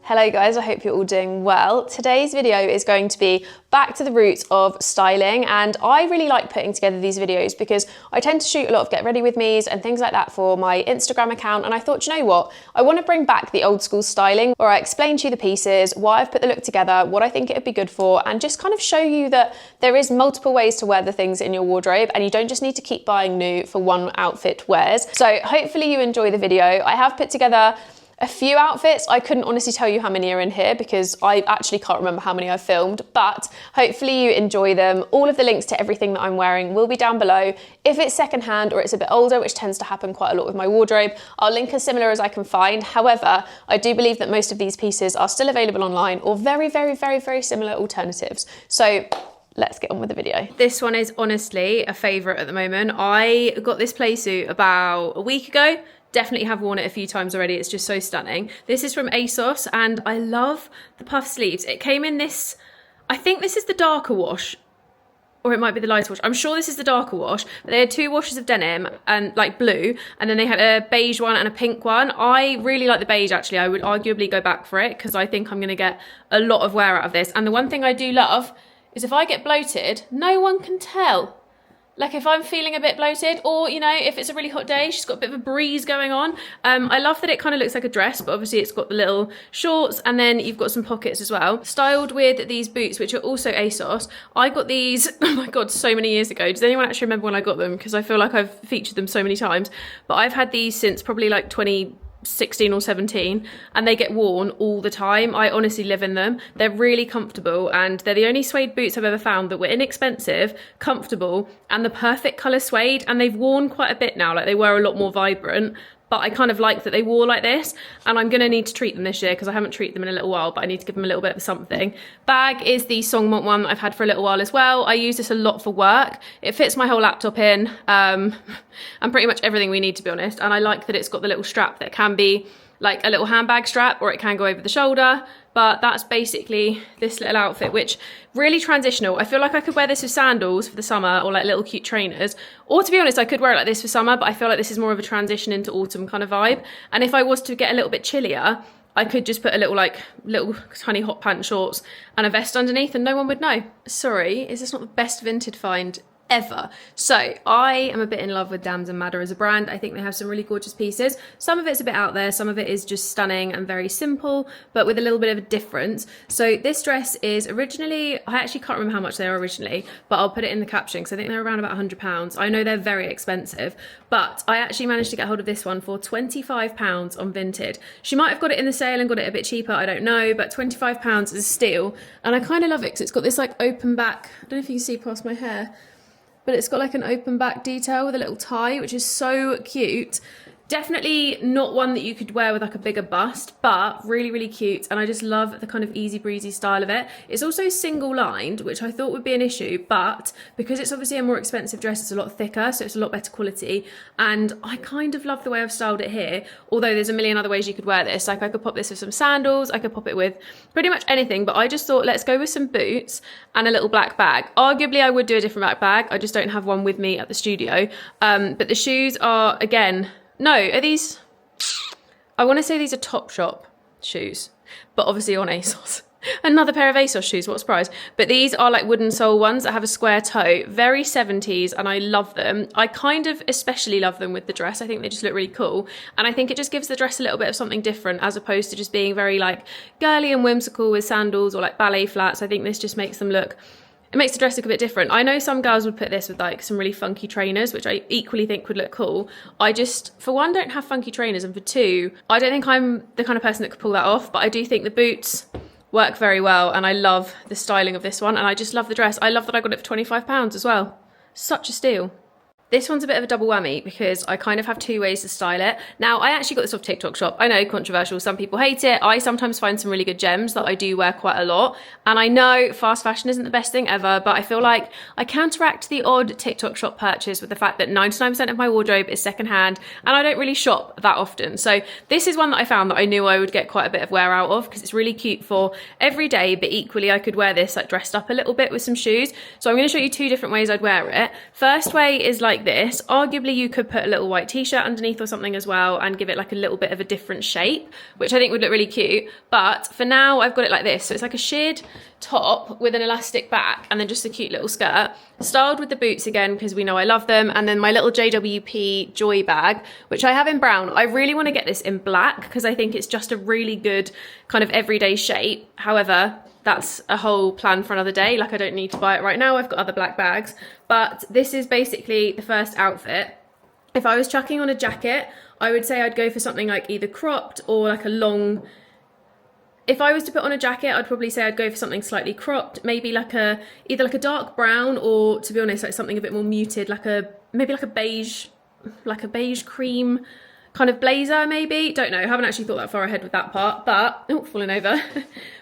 Hello guys, I hope you're all doing well. Today's video is going to be back to the roots of styling, and I really like putting together these videos because I tend to shoot a lot of get ready with me's and things like that for my Instagram account, and I thought, you know what, I want to bring back the old school styling where I explain to you the pieces, why I've put the look together, what I think it would be good for, and just kind of show you that there is multiple ways to wear the things in your wardrobe and you don't just need to keep buying new for one outfit wears. So hopefully you enjoy the video. I have put together a few outfits. I couldn't honestly tell you how many are in here because I actually can't remember how many I've filmed, but hopefully you enjoy them. All of the links to everything that I'm wearing will be down below. If it's secondhand or it's a bit older, which tends to happen quite a lot with my wardrobe, I'll link as similar as I can find. However, I do believe that most of these pieces are still available online or very, very, very, very similar alternatives. So let's get on with the video. This one is honestly a favorite at the moment. I got this Playsuit about a week ago. Definitely have worn it a few times already. It's just so stunning. This is from ASOS and I love the puff sleeves. It came in this, I think this is the darker wash, or it might be the lighter wash. I'm sure this is the darker wash, but they had two washes of denim and like blue, and then they had a beige one and a pink one. I really like the beige actually. I would arguably go back for it because I think I'm gonna get a lot of wear out of this. And the one thing I do love is if I get bloated, no one can tell. Like if I'm feeling a bit bloated, or you know, if it's a really hot day, she's got a bit of a breeze going on. I love that it kind of looks like a dress, but obviously it's got the little shorts and then you've got some pockets as well. Styled with these boots, which are also ASOS. I got these, oh my God, so many years ago. Does anyone actually remember when I got them? Because I feel like I've featured them so many times, but I've had these since probably like 2016 or 17, and they get worn all the time. I honestly live in them. They're really comfortable, and they're the only suede boots I've ever found that were inexpensive, comfortable, and the perfect colour suede. And they've worn quite a bit now, like they were a lot more vibrant, but I kind of like that they wore like this, and I'm gonna need to treat them this year because I haven't treated them in a little while, but I need to give them a little bit of something. Bag is the Songmont one that I've had for a little while as well. I use this a lot for work. It fits my whole laptop in, and pretty much everything we need, to be honest. And I like that it's got the little strap that can be like a little handbag strap, or it can go over the shoulder. But that's basically this little outfit, which really transitional. I feel like I could wear this with sandals for the summer, or like little cute trainers. Or to be honest, I could wear it like this for summer, but I feel like this is more of a transition into autumn kind of vibe. And if I was to get a little bit chillier, I could just put a little tiny hot pant shorts and a vest underneath and no one would know. Sorry, is this not the best Vinted find ever? So I am a bit in love with Damson as a brand. I think they have some really gorgeous pieces. Some of it's a bit out there, some of it is just stunning and very simple, but with a little bit of a difference. So this dress is originally, I actually can't remember how much they were originally, but I'll put it in the caption because I think they're around about £100. I know they're very expensive, but I actually managed to get hold of this one for £25 on Vinted. She might have got it in the sale and got it a bit cheaper, I don't know, but £25 is a steal. And I kind of love it because it's got this like open back, I don't know if you can see past my hair, but it's got like an open back detail with a little tie, which is so cute. Definitely not one that you could wear with like a bigger bust, but really, really cute. And I just love the kind of easy breezy style of it. It's also single lined, which I thought would be an issue, but because it's obviously a more expensive dress, it's a lot thicker, so it's a lot better quality. And I kind of love the way I've styled it here, although there's a million other ways you could wear this. Like I could pop this with some sandals, I could pop it with pretty much anything, but I just thought let's go with some boots and a little black bag. Arguably I would do a different black bag, I just don't have one with me at the studio. But the shoes are, again, no, are these, I want to say these are Topshop shoes, but obviously on ASOS. Another pair of ASOS shoes, what a surprise. But these are like wooden sole ones that have a square toe, very 70s, and I love them. I kind of especially love them with the dress. I think they just look really cool. And I think it just gives the dress a little bit of something different as opposed to just being very like girly and whimsical with sandals or like ballet flats. I think this just makes them look, it makes the dress look a bit different. I know some girls would put this with like some really funky trainers, which I equally think would look cool. I just, for one, don't have funky trainers, and for two, I don't think I'm the kind of person that could pull that off, but I do think the boots work very well, and I love the styling of this one, and I just love the dress. I love that I got it for £25 as well. Such a steal. This one's a bit of a double whammy because I kind of have two ways to style it. Now, I actually got this off TikTok shop. I know, controversial, some people hate it. I sometimes find some really good gems that I do wear quite a lot. And I know fast fashion isn't the best thing ever, but I feel like I counteract the odd TikTok shop purchase with the fact that 99% of my wardrobe is secondhand and I don't really shop that often. So this is one that I found that I knew I would get quite a bit of wear out of because it's really cute for every day, but equally I could wear this like dressed up a little bit with some shoes. So I'm going to show you two different ways I'd wear it. First way is like like this. Arguably you could put a little white t-shirt underneath or something as well and give it like a little bit of a different shape, which I think would look really cute. But for now I've got it like this. So it's like a sheared top with an elastic back and then just a cute little skirt, styled with the boots again because we know I love them, and then my little JWP Joy bag, which I have in brown. I really want to get this in black because I think it's just a really good kind of everyday shape. However, that's a whole plan for another day. Like, I don't need to buy it right now. I've got other black bags. But this is basically the first outfit. If I was chucking on a jacket, I would say I'd go for something like either cropped or like a long... If I was to put on a jacket, I'd probably say I'd go for something slightly cropped, maybe like either like a dark brown, or to be honest, like something a bit more muted, maybe like a beige cream kind of blazer, maybe. Don't know, haven't actually thought that far ahead with that part, but, oh, falling over.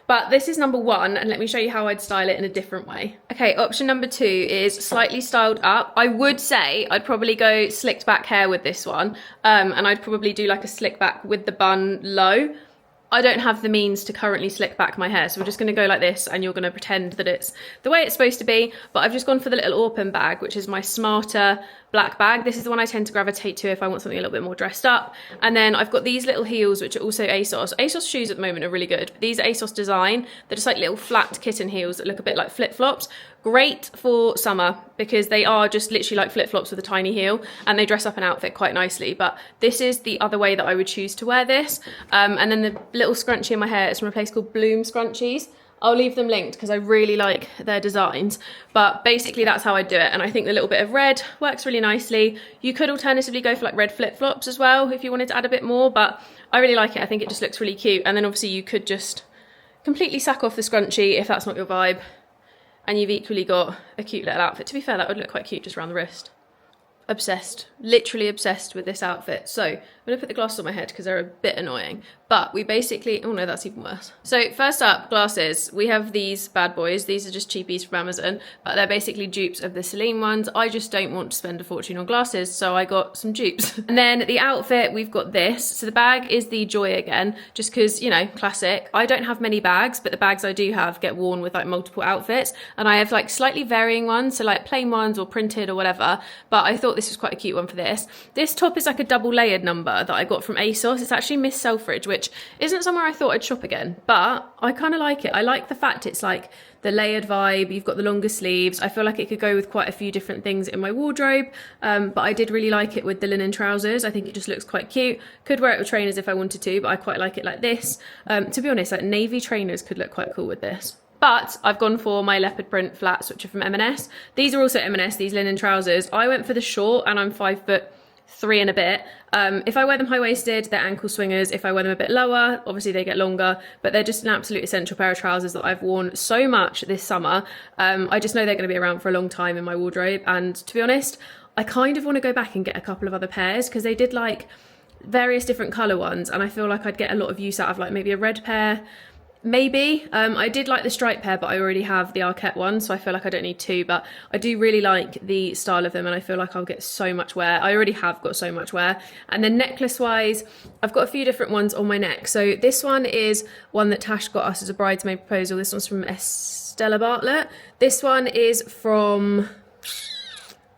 But this is number one, and let me show you how I'd style it in a different way. Okay, option number two is slightly styled up. I would say I'd probably go slicked back hair with this one, and I'd probably do like a slick back with the bun low. I don't have the means to currently slick back my hair, so we're just going to go like this, and you're going to pretend that it's the way it's supposed to be. But I've just gone for the little Orpin bag, which is my smarter black bag. This is the one I tend to gravitate to if I want something a little bit more dressed up. And then I've got these little heels, which are also ASOS. ASOS shoes at the moment are really good. These are ASOS design. They're just like little flat kitten heels that look a bit like flip-flops. Great for summer because they are just literally like flip-flops with a tiny heel, and they dress up an outfit quite nicely. But this is the other way that I would choose to wear this. And then the little scrunchie in my hair is from a place called Bloom Scrunchies. I'll leave them linked because I really like their designs, but basically that's how I do it. And I think the little bit of red works really nicely. You could alternatively go for like red flip-flops as well if you wanted to add a bit more, but I really like it. I think it just looks really cute. And then obviously you could just completely sack off the scrunchie if that's not your vibe, and you've equally got a cute little outfit. To be fair, that would look quite cute just around the wrist. Obsessed, literally obsessed with this outfit. So I'm gonna put the glasses on my head because they're a bit annoying, but we basically, oh no, that's even worse. So first up, glasses. We have these bad boys. These are just cheapies from Amazon, but they're basically dupes of the Celine ones. I just don't want to spend a fortune on glasses, so I got some dupes. And then the outfit, we've got this. So the bag is the Joy again, just because, you know, classic. I don't have many bags, but the bags I do have get worn with like multiple outfits, and I have like slightly varying ones, so like plain ones or printed or whatever, but I thought this was quite a cute one for this. This top is like a double layered number that I got from ASOS. It's actually Miss Selfridge, which isn't somewhere I thought I'd shop again, but I kind of like it. I like the fact it's like the layered vibe. You've got the longer sleeves. I feel like it could go with quite a few different things in my wardrobe, but I did really like it with the linen trousers. I think it just looks quite cute. Could wear it with trainers if I wanted to, but I quite like it like this. To be honest, like navy trainers could look quite cool with this. But I've gone for my leopard print flats, which are from M&S. These are also M&S, these linen trousers. I went for the short, and I'm 5'3" and a bit. If I wear them high-waisted, they're ankle swingers. If I wear them a bit lower, obviously they get longer, but they're just an absolute essential pair of trousers that I've worn so much this summer. I just know they're going to be around for a long time in my wardrobe, and to be honest, I kind of want to go back and get a couple of other pairs because they did like various different colour ones, and I feel like I'd get a lot of use out of like maybe a red pair. Maybe. I did like the stripe pair, but I already have the Arquette one, so I feel like I don't need two, but I do really like the style of them, and I feel like I'll get so much wear. I already have got so much wear. And then necklace wise, I've got a few different ones on my neck. So this one is one that Tash got us as a bridesmaid proposal. This one's from Stella Bartlett. This one is from,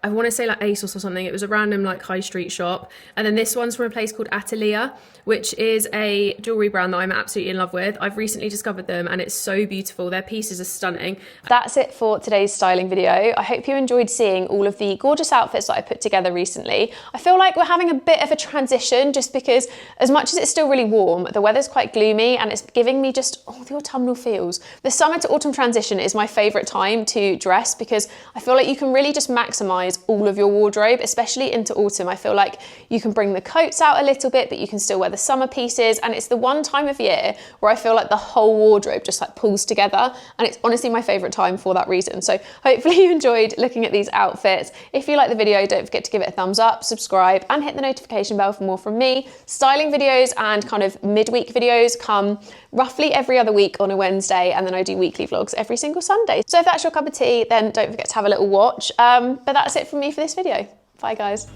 I want to say like ASOS or something. It was a random like high street shop. And then this one's from a place called Atolea, which is a jewellery brand that I'm absolutely in love with. I've recently discovered them and it's so beautiful. Their pieces are stunning. That's it for today's styling video. I hope you enjoyed seeing all of the gorgeous outfits that I put together recently. I feel like we're having a bit of a transition just because as much as it's still really warm, the weather's quite gloomy and it's giving me just all the autumnal feels. The summer to autumn transition is my favourite time to dress because I feel like you can really just maximise all of your wardrobe, especially into autumn. I feel like you can bring the coats out a little bit, but you can still wear the summer pieces, and it's the one time of year where I feel like the whole wardrobe just like pulls together, and it's honestly my favourite time for that reason. So hopefully you enjoyed looking at these outfits. If you like the video, don't forget to give it a thumbs up, subscribe, and hit the notification bell for more from me. Styling videos and kind of midweek videos come roughly every other week on a Wednesday, and then I do weekly vlogs every single Sunday. So if that's your cup of tea, then don't forget to have a little watch. But that's it from me for this video. Bye guys.